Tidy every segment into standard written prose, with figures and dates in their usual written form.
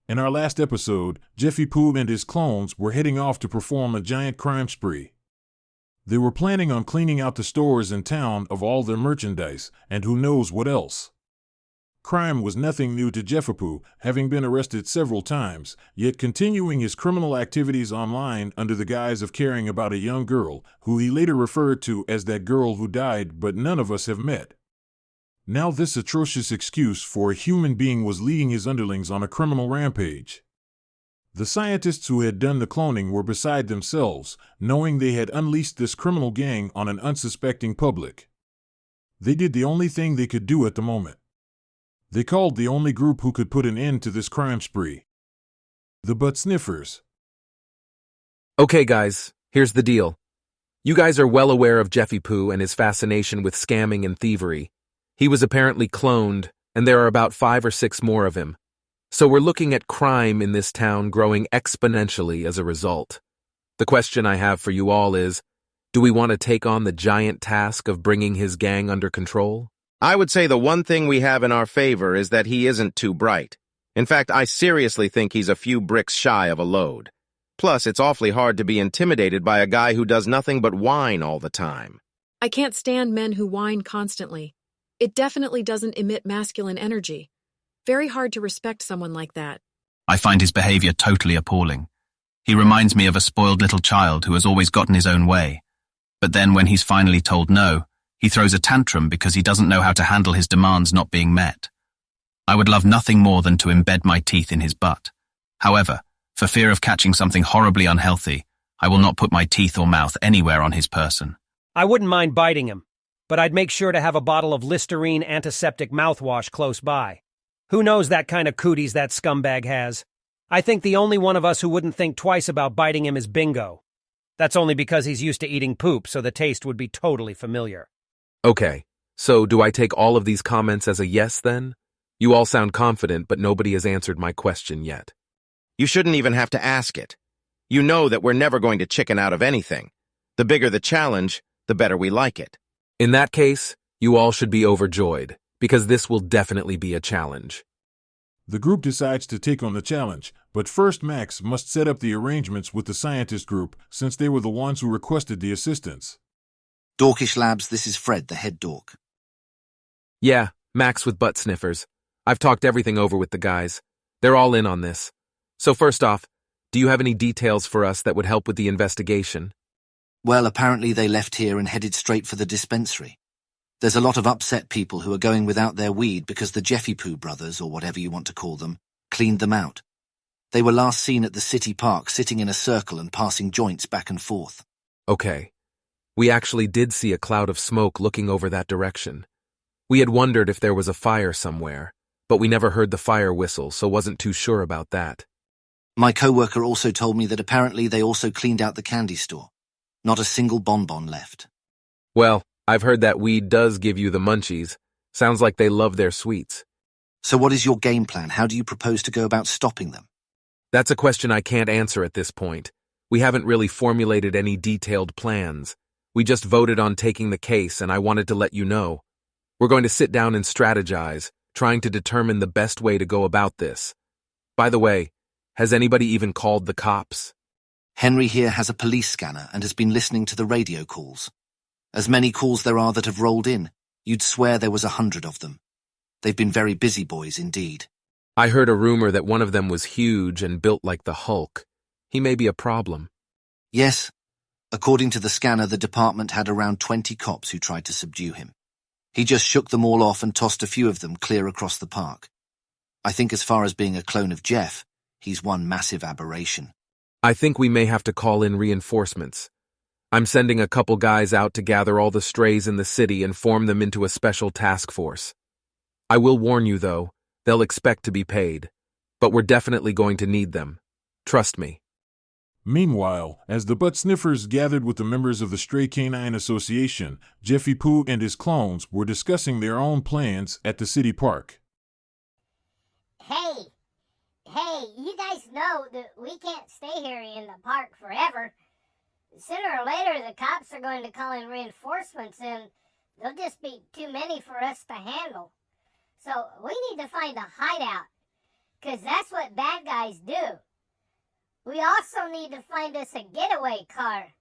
In our last episode, Jeffipoo and his clones were heading off to perform a giant crime spree. They were planning on cleaning out the stores in town of all their merchandise, and who knows what else. Crime was nothing new to Jeffipoo, having been arrested several times, yet continuing his criminal activities online under the guise of caring about a young girl, who he later referred to as that girl who died but none of us have met. Now this atrocious excuse for a human being was leading his underlings on a criminal rampage. The scientists who had done the cloning were beside themselves, knowing they had unleashed this criminal gang on an unsuspecting public. They did the only thing they could do at the moment. They called the only group who could put an end to this crime spree. The butt sniffers. Okay guys, here's the deal. You guys are well aware of Jeffipoo and his fascination with scamming and thievery. He was apparently cloned, and there are about 5 or 6 more of him. So we're looking at crime in this town growing exponentially as a result. The question I have for you all is, do we want to take on the giant task of bringing his gang under control? I would say the one thing we have in our favor is that he isn't too bright. In fact, I seriously think he's a few bricks shy of a load. Plus, it's awfully hard to be intimidated by a guy who does nothing but whine all the time. I can't stand men who whine constantly. It definitely doesn't emit masculine energy. Very hard to respect someone like that. I find his behavior totally appalling. He reminds me of a spoiled little child who has always gotten his own way. But then when he's finally told no, he throws a tantrum because he doesn't know how to handle his demands not being met. I would love nothing more than to embed my teeth in his butt. However, for fear of catching something horribly unhealthy, I will not put my teeth or mouth anywhere on his person. I wouldn't mind biting him, but I'd make sure to have a bottle of Listerine antiseptic mouthwash close by. Who knows that kind of cooties that scumbag has? I think the only one of us who wouldn't think twice about biting him is Bingo. That's only because he's used to eating poop, so the taste would be totally familiar. Okay, so do I take all of these comments as a yes then? You all sound confident, but nobody has answered my question yet. You shouldn't even have to ask it. You know that we're never going to chicken out of anything. The bigger the challenge, the better we like it. In that case, you all should be overjoyed, because this will definitely be a challenge. The group decides to take on the challenge, but first Max must set up the arrangements with the scientist group, since they were the ones who requested the assistance. Dorkish Labs, this is Fred, the head dork. Yeah, Max with butt sniffers. I've talked everything over with the guys. They're all in on this. So first off, do you have any details for us that would help with the investigation? Well, apparently they left here and headed straight for the dispensary. There's a lot of upset people who are going without their weed because the Jeffipoo brothers, or whatever you want to call them, cleaned them out. They were last seen at the city park sitting in a circle and passing joints back and forth. Okay. We actually did see a cloud of smoke looking over that direction. We had wondered if there was a fire somewhere, but we never heard the fire whistle, so wasn't too sure about that. My coworker also told me that apparently they also cleaned out the candy store. Not a single bonbon left. Well, I've heard that weed does give you the munchies. Sounds like they love their sweets. So what is your game plan? How do you propose to go about stopping them? That's a question I can't answer at this point. We haven't really formulated any detailed plans. We just voted on taking the case, and I wanted to let you know. We're going to sit down and strategize, trying to determine the best way to go about this. By the way, has anybody even called the cops? Henry here has a police scanner and has been listening to the radio calls. As many calls there are that have rolled in, you'd swear there was 100 of them. They've been very busy boys indeed. I heard a rumor that one of them was huge and built like the Hulk. He may be a problem. Yes. According to the scanner, the department had around 20 cops who tried to subdue him. He just shook them all off and tossed a few of them clear across the park. I think as far as being a clone of Jeff, he's one massive aberration. I think we may have to call in reinforcements. I'm sending a couple guys out to gather all the strays in the city and form them into a special task force. I will warn you, though, they'll expect to be paid. But we're definitely going to need them. Trust me. Meanwhile, as the butt sniffers gathered with the members of the Stray Canine Association, Jeffipoo and his clones were discussing their own plans at the city park. Hey, you guys know that we can't stay here in the park forever. Sooner or later, the cops are going to call in reinforcements, and there'll just be too many for us to handle. So we need to find a hideout. 'cause that's what bad guys do. We also need to find us a getaway car,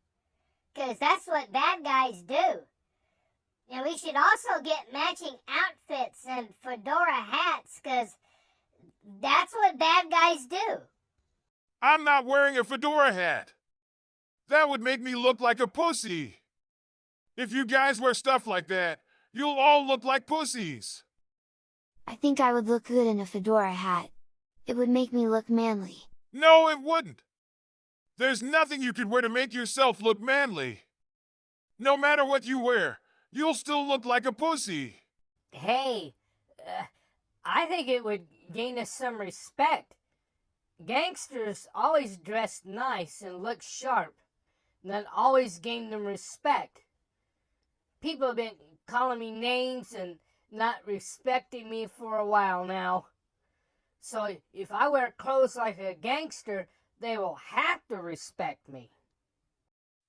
'cause that's what bad guys do. And we should also get matching outfits and fedora hats, 'cause that's what bad guys do. I'm not wearing a fedora hat. That would make me look like a pussy. If you guys wear stuff like that, you'll all look like pussies. I think I would look good in a fedora hat. It would make me look manly. No, it wouldn't. There's nothing you could wear to make yourself look manly. No matter what you wear, you'll still look like a pussy. Hey, I think it would gain us some respect. Gangsters always dress nice and look sharp. And that always gained them respect. People have been calling me names and not respecting me for a while now. So if I wear clothes like a gangster, they will have to respect me.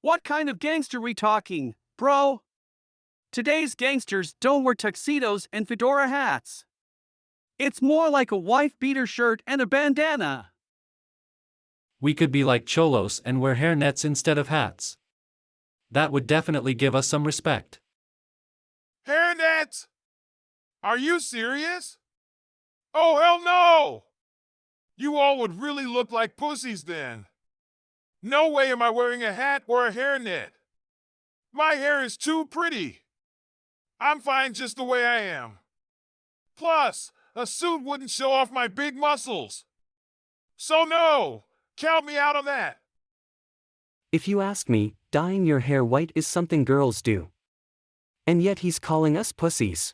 What kind of gangster we talking, bro? Today's gangsters don't wear tuxedos and fedora hats. It's more like a wife-beater shirt and a bandana. We could be like cholos and wear hairnets instead of hats. That would definitely give us some respect. Hairnets? Are you serious? Oh, hell no! You all would really look like pussies then. No way am I wearing a hat or a hairnet. My hair is too pretty. I'm fine just the way I am. Plus, a suit wouldn't show off my big muscles. So no, count me out of that. If you ask me, dyeing your hair white is something girls do. And yet he's calling us pussies.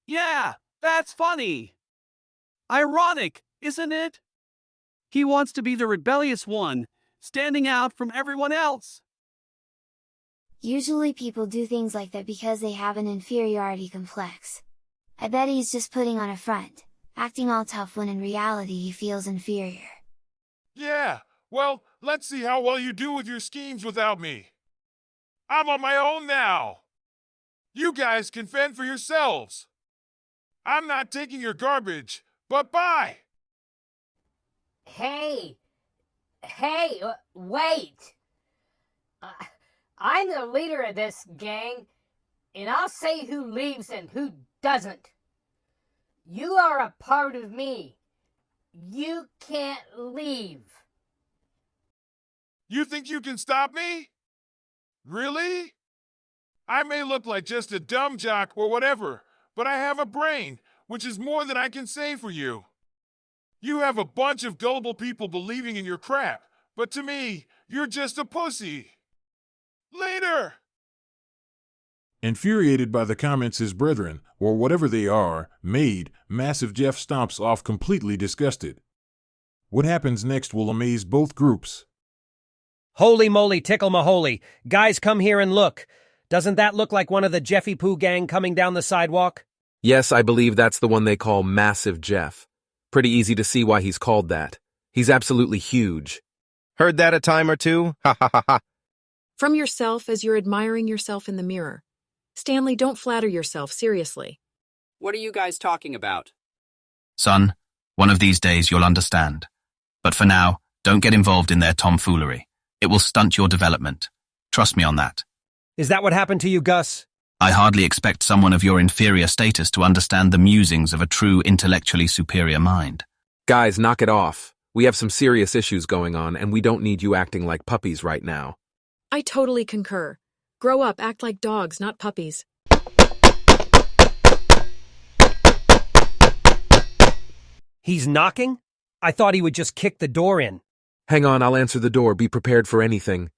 Yeah, that's funny. Ironic, isn't it? He wants to be the rebellious one, standing out from everyone else. Usually people do things like that because they have an inferiority complex. I bet he's just putting on a front, acting all tough when in reality he feels inferior. Yeah, well, let's see how well you do with your schemes without me. I'm on my own now. You guys can fend for yourselves. I'm not taking your garbage, but bye! Hey, wait! I'm the leader of this gang, and I'll say who leaves and who doesn't. You are a part of me. You can't leave. You think you can stop me? Really? I may look like just a dumb jock or whatever, but I have a brain, which is more than I can say for you. You have a bunch of gullible people believing in your crap, but to me, you're just a pussy. Later! Infuriated by the comments his brethren, or whatever they are, made, Massive Jeff stomps off completely disgusted. What happens next will amaze both groups. Holy moly, tickle maholy. Guys, come here and look. Doesn't that look like one of the Jeffipoo gang coming down the sidewalk? Yes, I believe that's the one they call Massive Jeff. Pretty easy to see why he's called that. He's absolutely huge. Heard that a time or two? Ha ha ha ha. From yourself as you're admiring yourself in the mirror. Stanley, don't flatter yourself, seriously. What are you guys talking about? Son, one of these days you'll understand. But for now, don't get involved in their tomfoolery. It will stunt your development. Trust me on that. Is that what happened to you, Gus? I hardly expect someone of your inferior status to understand the musings of a true intellectually superior mind. Guys, knock it off. We have some serious issues going on, and we don't need you acting like puppies right now. I totally concur. Grow up, act like dogs, not puppies. He's knocking? I thought he would just kick the door in. Hang on, I'll answer the door. Be prepared for anything.